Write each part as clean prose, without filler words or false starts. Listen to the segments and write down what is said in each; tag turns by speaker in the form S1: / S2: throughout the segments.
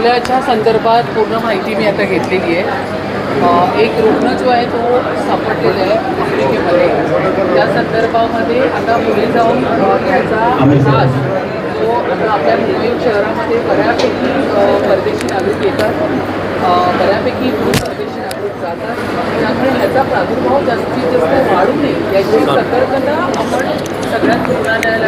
S1: आपल्याच्या संदर्भात पूर्ण माहिती मी आता घेतलेली आहे. एक रुग्ण जो आहे तो सापडलेला आहे आफ्रिकेमध्ये. त्या संदर्भामध्ये आता पुढे जाऊन त्याचा त्रास तो आता आपल्या मुंबई शहरामध्ये बऱ्यापैकी परदेशी नागरिक येतात, बऱ्यापैकी परदेशी नागरिक जातात. त्यामुळे ह्याचा प्रादुर्भाव जास्तीत जास्त वाढू नये याची सतर्कता आपण सगळ्याच रुग्णालयाला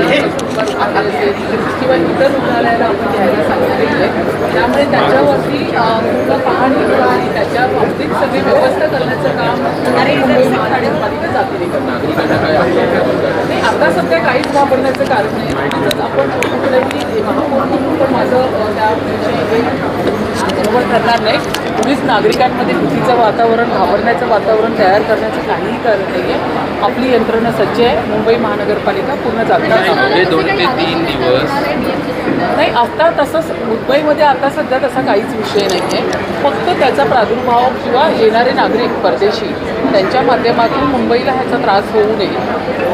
S1: किंवा इतर रुग्णालयाला आपण घ्यायला सांगितलेली आहे. त्यामुळे त्याच्यावरती पूर्ण पाहणी आणि त्याच्या बाबतीत सगळी व्यवस्था करण्याचं काम मुंबई महानगरपालिका जातीने करणार. नाही, आता सध्या काहीच वापरण्याचं कारण नाही. आपण कुठल्याही महापौर म्हणून तर माझं त्याविषयी बरोबर ठरणार नाही. पोलीस नागरिकांमध्ये भीतीचं वातावरण, घाबरण्याचं वातावरण तयार करण्याचं काहीही कारण नाही आहे. आपली यंत्रणा सज्ज आहे. मुंबई महानगरपालिका पूर्ण जागतात.
S2: 2 ते 3 दिवस
S1: नाही, आता तसंच मुंबईमध्ये आता सध्या तसा काहीच विषय नाही आहे. फक्त त्याचा प्रादुर्भाव किंवा येणारे नागरिक परदेशी त्यांच्या माध्यमातून मुंबईला ह्याचा त्रास होऊ नये.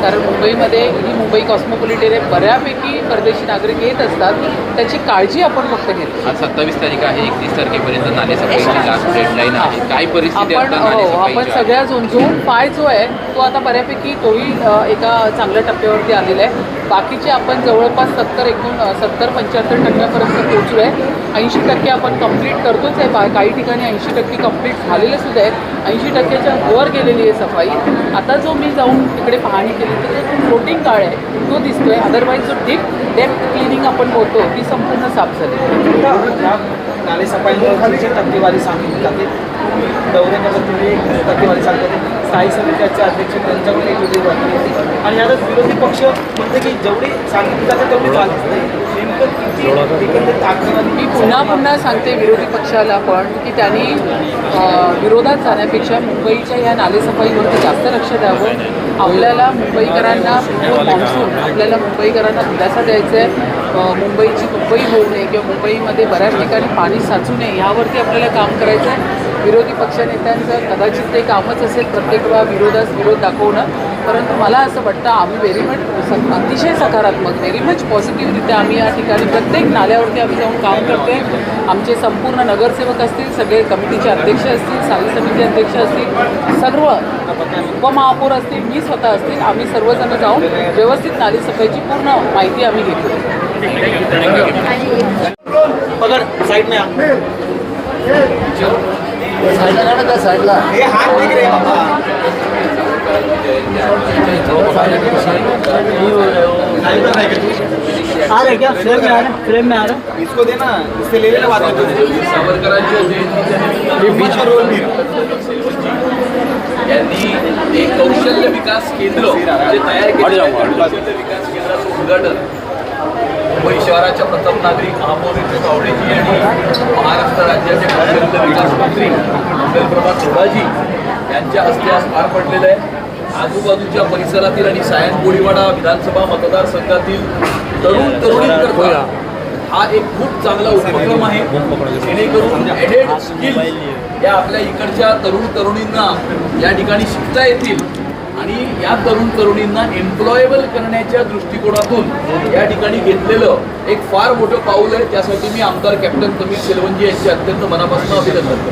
S1: कारण मुंबईमध्ये ही मुंबई कॉस्मोपॉलिटन आहे, बऱ्यापैकी परदेशी नागरिक येत असतात. त्याची काळजी आपण फक्त घेतो.
S2: आज 27 तारीख आहे, 31 तारखेपर्यंत नालेसफाईची लास्ट डेडलाईन आहे. काय परिस्थिती
S1: आपण आपण सगळ्या झोन पाय जो आहे तो आता बऱ्यापैकी तोही एका चांगल्या टप्प्यावरती आलेला आहे. बाकीचे आपण जवळपास 70-75% पोहोचलो आहे. 80% आपण कंप्लीट करतोच आहे. काही ठिकाणी 80% कंप्लीट झालेलं सुद्धा आहे. 80%च्या वर गेलेली आहे सफाई. आता जो मी जाऊन तिकडे पाहणी केली तर तो फ्लोटिंग काळ आहे तो दिसतोय. अदरवाईज जो डेप्थ क्लिनिंग आपण बोलतो ती संपूर्ण साफ झाली.
S3: नालेसफाईची टक्केवारी सांगितली जाते. दौऱ्याच्या पद्धतीने टक्केवारी सांगते. स्थायी समित्याचे अध्यक्ष त्यांच्याकडून एक वेगळी वाटते आणि यातच विरोधी पक्ष म्हणते की जेवढी सांगितली जाते तेवढी चालत नाही.
S1: मी पुन्हा सांगते विरोधी पक्षाला पण की त्यांनी विरोधात जाण्यापेक्षा मुंबईच्या या नालेसफाईवरती जास्त लक्ष द्यावं. आपल्याला मुंबईकरांना मॉन्सून आपल्याला मुंबईकरांना दिलासा द्यायचा आहे. मुंबई होऊ नये किंवा मुंबईमध्ये बऱ्याच ठिकाणी पाणी साचू नये यावरती आपल्याला काम करायचं आहे. विरोधी पक्षनेत्यांचं कदाचित ते कामच असेल प्रत्येक वेळा विरोध दाखवणं. परंतु मला असं वाटतं आम्ही व्हेरी मच अतिशय सकारात्मक व्हेरी मच पॉझिटिव्हरित्या आम्ही या ठिकाणी प्रत्येक नाल्यावरती आम्ही जाऊन काम करते. आमचे संपूर्ण नगरसेवक असतील, सगळे कमिटीचे अध्यक्ष असतील, स्थायी समिती अध्यक्ष असतील, सर्व उपमहापौर असतील, मी स्वतः असतील, आम्ही सर्वजण जाऊन व्यवस्थित नालेसफाईची पूर्ण माहिती आम्ही घेतो.
S3: पकड साइड में
S1: साईडला
S3: हे हात दिख रहे बाबा. आ रहे क्या फ्रेम में आ रहा इसको देना इससे ले लेना बात
S2: सावरकरांच्या जयंतीच्या रोल यांनी एक कौशल्य विकास केंद्र जे तयार केलं कौशल्य विकास केंद्राचं उद्घाटन मुंबई शहराच्या प्रथम नागरिक महापौर तावडेजी आणि महाराष्ट्र राज्याचे कौशल्य विकास मंत्री मंगलप्रभा चोडाजी यांच्या हस्ते आज पार पडलेलं आहे. आजूबाजूच्या परिसरातील आणि सायन कोळीवाडा विधानसभा मतदारसंघातील तरुणींकरता हा एक खूप चांगला उपक्रम आहे. जेणेकरून एडेड स्किल या आपल्या इकडच्या तरुणींना या ठिकाणी शिकता येतील आणि या तरुणींना एम्प्लॉयबल करण्याच्या दृष्टिकोनातून या ठिकाणी घेतलेलं एक फार मोठं पाऊल आहे. त्यासाठी मी आमदार कॅप्टन कबीर सेलवंजी यांचे अत्यंत मनापासून अभिनंदन करतो.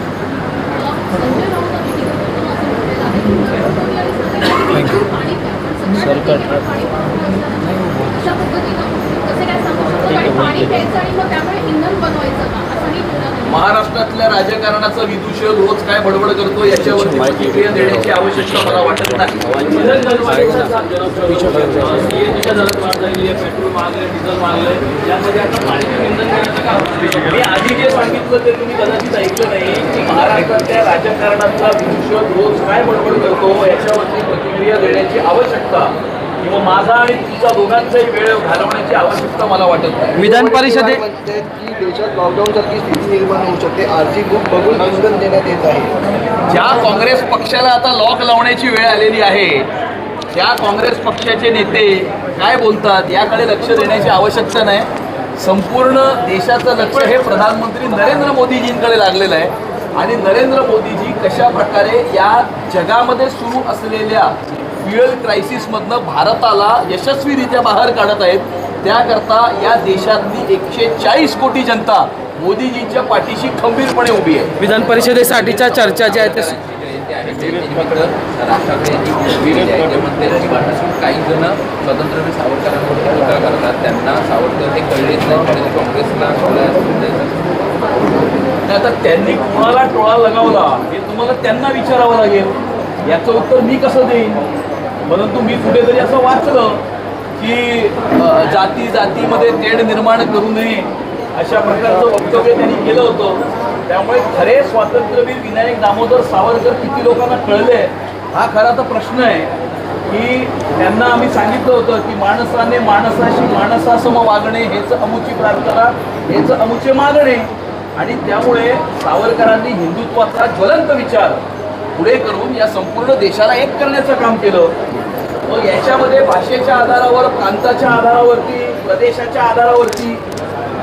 S2: महाराष्ट्रातल्या राजकारणाचा विदूषक रोज काय बडबड करतो याच्यावरती प्रतिक्रिया देण्याची आवश्यकता मला वाटत नाही. पेट्रोल मागले, डिझेल मागले, यामध्ये आता पाणी इंधन करण्याचं काम. मी आधी जे सांगितलं ते तुम्ही कदाचित ऐकलं नाही की महाराष्ट्रातल्या राजकारणातला विदूषक रोज काय बडबड करतो याच्यावरती प्रतिक्रिया देण्याची आवश्यकता किंवा माझा आणि तुमचा दोघांचाही वेळ घालवण्याची आवश्यकता मला वाटत नाही.
S4: विधान परिषदेत
S3: की देशात लॉकडाऊनसारखी स्थिती निर्माण होऊ शकते. आर्थिक बुक बघून आंदोलन देण्यात येत आहे.
S2: ज्या काँग्रेस पक्षाला आता लॉक लावण्याची वेळ आलेली आहे त्या काँग्रेस पक्षाचे नेते काय बोलतात याकडे लक्ष देण्याची आवश्यकता नाही. संपूर्ण देशाचं लक्ष हे प्रधानमंत्री नरेंद्र मोदीजींकडे लागलेलं आहे आणि नरेंद्र मोदीजी कशा प्रकारे या जगामध्ये सुरू असलेल्या फ्युएल क्रायसिसमधनं भारताला यशस्वीरित्या बाहेर काढत आहेत. त्याकरता या देशातली 140 कोटी जनता मोदीजींच्या पाठीशी खंबीरपणे उभी आहे.
S3: विधान परिषदेसाठीच्या चर्चा ज्या आहेत त्या
S2: काही जण स्वातंत्र्यवीर सावरकरांवर टीका करतात, त्यांना सावरकर हे कळलेच नाही, काँग्रेसला आता त्यांनी कोणाला टोळा लगावला हे तुम्हाला त्यांना विचारावं लागेल. याचं उत्तर मी कसं देईन? परंतु मी कुठेतरी असं वाचलं की जातीमध्ये तेढ निर्माण करू नये अशा प्रकारचं वक्तव्य त्यांनी केलं होतं. त्यामुळे खरे स्वातंत्र्यवीर विनायक दामोदर सावरकर किती लोकांना कळले हा खरा तर प्रश्न आहे. की त्यांना आम्ही सांगितलं होतं की माणसाने माणसाशी माणसासम वागणे हेच अमुची प्रार्थना, हेच अमुचे मागणे. आणि त्यामुळे सावरकरांनी हिंदुत्वाचा ज्वलंत विचार पुढे करून या संपूर्ण देशाला एक करण्याचं काम केलं. मग याच्यामध्ये भाषेच्या आधारावर, प्रांताच्या आधारावरती, प्रदेशाच्या आधारावरती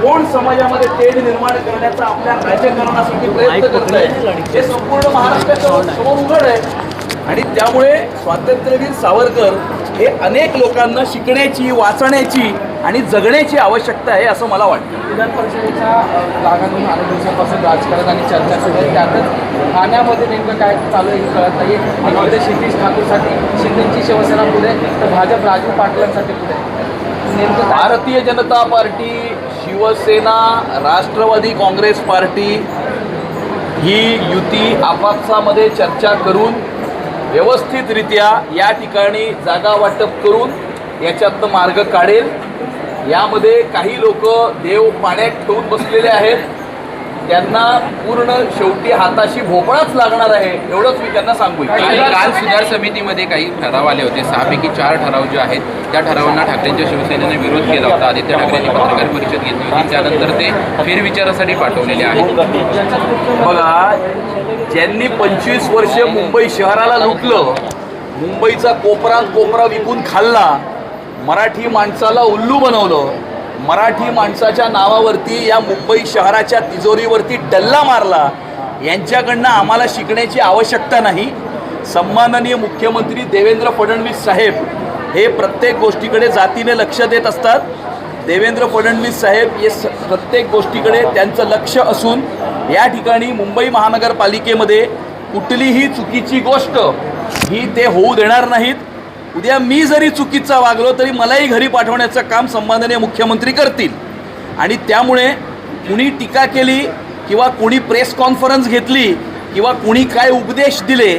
S2: कोण समाजामध्ये तेढ निर्माण करण्याचा आपल्या राजकारणासाठी प्रयत्न करत आहे हे संपूर्ण महाराष्ट्राच्या समोर उघड आहे. आणि त्यामुळे स्वातंत्र्यवीर सावरकर हे अनेक लोकांना शिकण्याची, वाचण्याची आणि जगण्याची आवश्यकता आहे असं मला वाटतं.
S1: विधान परिषदेच्या लागातून अनेक दिवसांपासून राजकारण आणि चर्चा सुरू आहे. त्यातच ठाण्यामध्ये नेमकं काय चालू आहे हे कळत नाही. एकीकडे क्षितिज ठाकूरसाठी शिंदेची शिवसेना पुढे, तर भाजप राजू पाटलांसाठी पुढे. नेमकं
S2: भारतीय जनता पार्टी, शिवसेना, राष्ट्रवादी काँग्रेस पार्टी ही युती आपापसामध्ये चर्चा करून व्यवस्थितरित्या या ठिकाणी जागा वाटप करून याच्यातनं मार्ग काढेल. यामध्ये काही लोक देव पाण्यात ठेवून बसलेले आहेत, त्यांना पूर्ण शेवटी हाताशी भोपळाच लागणार आहे एवढंच मी त्यांना सांगू इच्छितो.
S4: काल सुधार समितीमध्ये काही ठराव आले होते, 6 पैकी 4 ठराव जे आहेत त्या ठरावांना ठाकरेंच्या शिवसेनेने विरोध केला होता. आदित्य ठाकरेंनी पत्रकार परिषद घेतली होती, त्यानंतर ते फेरविचारासाठी पाठवलेले आहेत.
S2: बघा, ज्यांनी 25 वर्ष मुंबई शहराला लुटलं, मुंबईचा कोपरा विकून खाल्ला, मराठी माणसाला उल्लू बनवलं, मराठी माणसाच्या नावावरती या मुंबई शहराच्या तिजोरीवरती डल्ला मारला, यांच्याकडनं आम्हाला शिकण्याची आवश्यकता नाही. सन्माननीय मुख्यमंत्री देवेंद्र फडणवीस साहेब हे प्रत्येक गोष्टीकडे जातीने लक्ष देत असतात. देवेंद्र फडणवीस साहेब हे प्रत्येक गोष्टीकडे त्यांचं लक्ष असून या ठिकाणी मुंबई महानगरपालिकेमध्ये कुठलीही चुकीची गोष्ट ही ते होऊ देणार नाहीत. उद्या मी जरी चुकीचा वागलो तरी मलाही घरी पाठवण्याचं काम सन्माननीय मुख्यमंत्री करतील. आणि त्यामुळे कुणी टीका केली किंवा कुणी प्रेस कॉन्फरन्स घेतली किंवा कुणी काय उपदेश दिले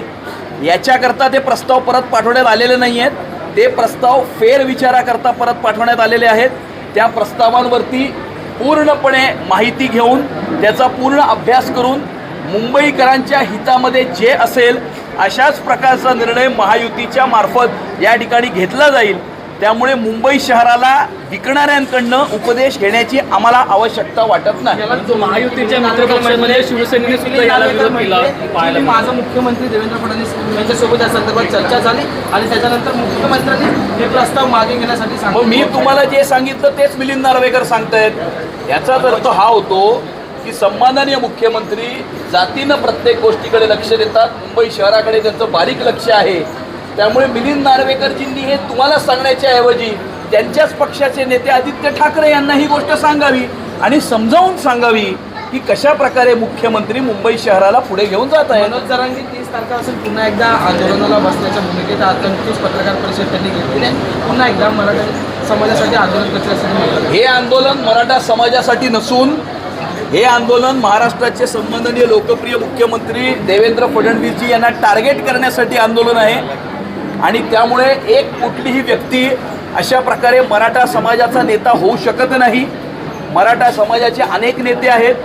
S2: याच्याकरता ते प्रस्ताव परत पाठवण्यात आलेले नाही आहेत. ते प्रस्ताव फेरविचाराकरता परत पाठवण्यात आलेले आहेत. त्या प्रस्तावांवरती पूर्णपणे माहिती घेऊन त्याचा पूर्ण अभ्यास करून मुंबईकरांच्या हितामध्ये जे असेल अशाच प्रकारचा निर्णय महायुतीच्या मार्फत या ठिकाणी घेतला जाईल. त्यामुळे मुंबई शहराला विकणाऱ्यांकडनं उपदेश घेण्याची आम्हाला आवश्यकता वाटत नाही.
S3: महायुतीच्या मित्रपक्षांमध्ये शिवसेनेने सुद्धा याला विरोध केला. माझा मुख्यमंत्री देवेंद्र फडणवीस यांच्यासोबत या संदर्भात चर्चा झाली आणि त्याच्यानंतर मुख्यमंत्र्यांनी हे प्रस्ताव मागे घेण्यासाठी
S2: मग
S3: सांगितलं.
S2: मी तुम्हाला जे सांगितलं तेच मिलिंद नार्वेकर सांगतायत. याचाच अर्थ हा होतो की सन्माननीय मुख्यमंत्री जातीनं प्रत्येक गोष्टीकडे लक्ष देतात, मुंबई शहराकडे त्यांचं बारीक लक्ष आहे. त्यामुळे मिलिंद नार्वेकरजींनी हे तुम्हाला सांगण्याच्या ऐवजी त्यांच्याच पक्षाचे नेते आदित्य ठाकरे यांना ही गोष्ट सांगावी आणि समजावून सांगावी की कशा प्रकारे मुख्यमंत्री मुंबई शहराला पुढे घेऊन जात आहे.
S3: मनोज जरांगे 30 तारखा असून पुन्हा एकदा आंदोलनाला बसण्याच्या भूमिकेत आतंकीच पत्रकार परिषद त्यांनी घेतली आहे. पुन्हा एकदा मराठा समाजासाठी आंदोलन करायचं असं
S2: हे आंदोलन मराठा समाजासाठी नसून हे आंदोलन महाराष्ट्राचे सन्माननीय लोकप्रिय मुख्यमंत्री देवेंद्र फडणवीसजी यांना टार्गेट करण्यासाठी आंदोलन आहे. आणि त्यामुळे एक कुठलीही व्यक्ती अशा प्रकारे मराठा समाजाचा नेता होऊ शकत नाही. मराठा समाजाचे अनेक नेते आहेत.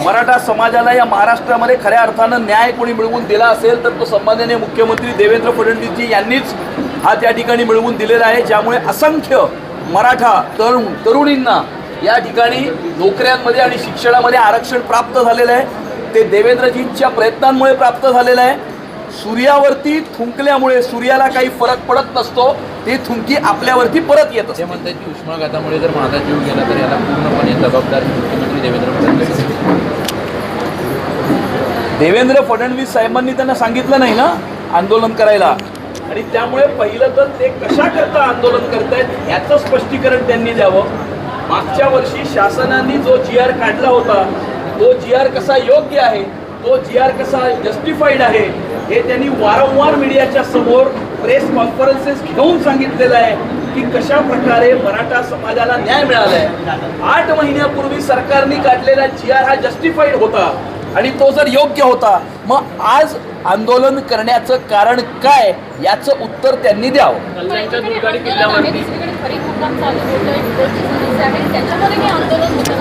S2: मराठा समाजाला या महाराष्ट्रामध्ये खऱ्या अर्थानं न्याय कोणी मिळवून दिला असेल तर तो सन्माननीय मुख्यमंत्री देवेंद्र फडणवीसजी यांनीच हा त्या ठिकाणी मिळवून दिलेला आहे. ज्यामुळे असंख्य मराठा तरुणींना या ठिकाणी नोकऱ्यांमध्ये आणि शिक्षणामध्ये आरक्षण प्राप्त झालेलं आहे. ते देवेंद्रजींच्या प्रयत्नांमुळे प्राप्त झालेलं आहे. सूर्यावरती थुंकल्यामुळे सूर्याला काही फरक पडत नसतो, ती थुंकी आपल्यावरती परत येत असते.
S4: ते म्हणतात की उष्माघातामुळे जर माझा जीव गेला तर याला पूर्णपणे जबाबदार मुख्यमंत्री देवेंद्र फडणवीस.
S2: देवेंद्र फडणवीस साहेबांनी त्यांना सांगितलं नाही ना आंदोलन करायला. आणि त्यामुळे पहिलं तर ते कशा करता आंदोलन करतायत याचं स्पष्टीकरण त्यांनी द्यावं. मागच्या वर्षी शासनाने जो GR काढला होता तो GR कसा योग्य आहे, तो GR कसा जस्टिफाईड आहे, हे त्यांनी वारंवार मीडियाच्या समोर प्रेस कॉन्फरन्सेस घेऊन सांगितलेलं आहे की कशा प्रकारे मराठा समाजाला न्याय मिळालाय. 8 महिन्यापूर्वी सरकारने काढलेला GR हा जस्टिफाईड होता आणि तो जर योग्य होता, मग आज आंदोलन करण्याचं कारण काय याचं उत्तर त्यांनी द्यावं.
S1: कल्याणच्या दुर्गाडी किल्ल्यावरती
S5: खरीप हंगाम चालू होतोय, पुढची समस्या आहे, त्याच्यामध्ये हे आंदोलन होतं.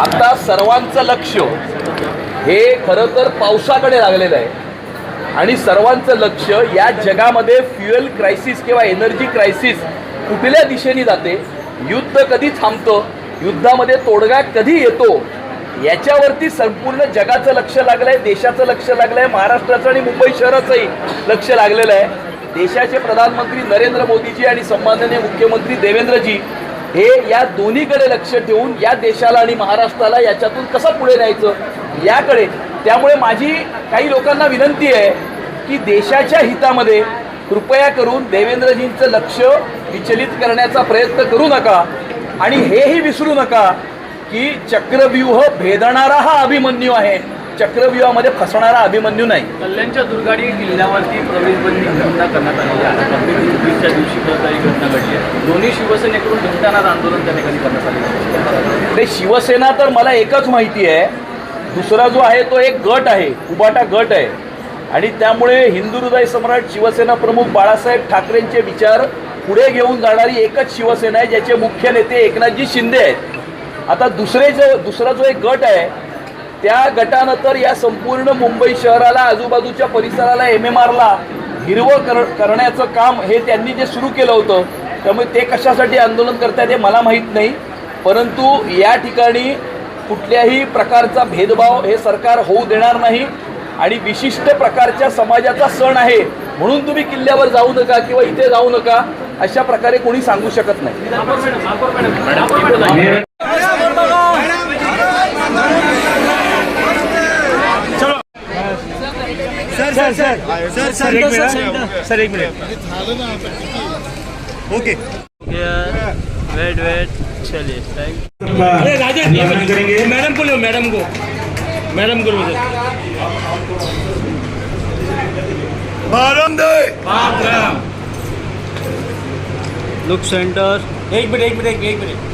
S2: आता सर्वांचं लक्ष हे खरं तर पावसाकडे लागलेलं आहे आणि सर्वांचं लक्ष या जगामध्ये फ्युएल क्रायसिस किंवा एनर्जी क्रायसिस कुठल्या दिशेने जाते, युद्ध कधी थांबतं, युद्धामध्ये तोडगा कधी येतो, याच्यावरती संपूर्ण जगाचं लक्ष लागलं आहे, देशाचं लक्ष लागलं आहे, महाराष्ट्राचं आणि मुंबई शहराचंही लक्ष लागलेलं आहे. देशाचे प्रधानमंत्री नरेंद्र मोदीजी आणि सन्माननीय मुख्यमंत्री देवेंद्रजी हे या दोन्हीकडे लक्ष ठेवून या देशाला आणि महाराष्ट्राला याच्यातून कसं पुढे न्यायचं याकडे. त्यामुळे माझी काही लोकांना विनंती आहे की देशाच्या हितामध्ये कृपया करून देवेंद्रजींचं लक्ष विचलित करण्याचा प्रयत्न करू नका आणि हेही विसरू नका की चक्रव्यूह भेदणारा हा अभिमन्यू आहे, चक्रव्यूहामध्ये फसणारा अभिमन्यू नाही.
S1: कल्याणच्या दुर्गाडी किल्ल्यावरती प्रवेशबंदी घटना करण्यात आलेली आहे. चुकीच्या दिवशी काही घटना घडली आहे. दोन्ही शिवसेनेकडून घंटानाद आंदोलन त्या ठिकाणी करण्यात आले.
S2: ते शिवसेना तर मला एकच माहिती आहे, दुसरा जो आहे तो एक गट आहे, उबाटा गट आहे आणि त्यामुळे हिंदू हृदय सम्राट शिवसेना प्रमुख बाळासाहेब ठाकरेंचे विचार पुढे घेऊन जाणारी एकच शिवसेना आहे, ज्याचे मुख्य नेते एकनाथजी शिंदे आहेत. आता दुसरा जो एक गट आहे त्या गटानं तर या संपूर्ण मुंबई शहराला आजूबाजूच्या परिसराला MMRला हिरवं करण्याचं काम हे त्यांनी जे सुरू केलं होतं, त्यामुळे ते कशासाठी आंदोलन करतात हे मला माहीत नाही. परंतु या ठिकाणी कुठल्याही प्रकारचा भेदभाव हे सरकार होऊ देणार नाही आणि विशिष्ट प्रकारच्या समाजाचा सण आहे म्हणून तुम्ही किल्ल्यावर जाऊ नका किंवा इथे जाऊ नका अशा प्रकारे कोणी सांगू शकत नाही.
S3: सर एक मिनिट ओके
S6: वेट चलिए
S3: मैडम को लो, मैडम को
S6: लुक सेंटर
S3: एक मिनट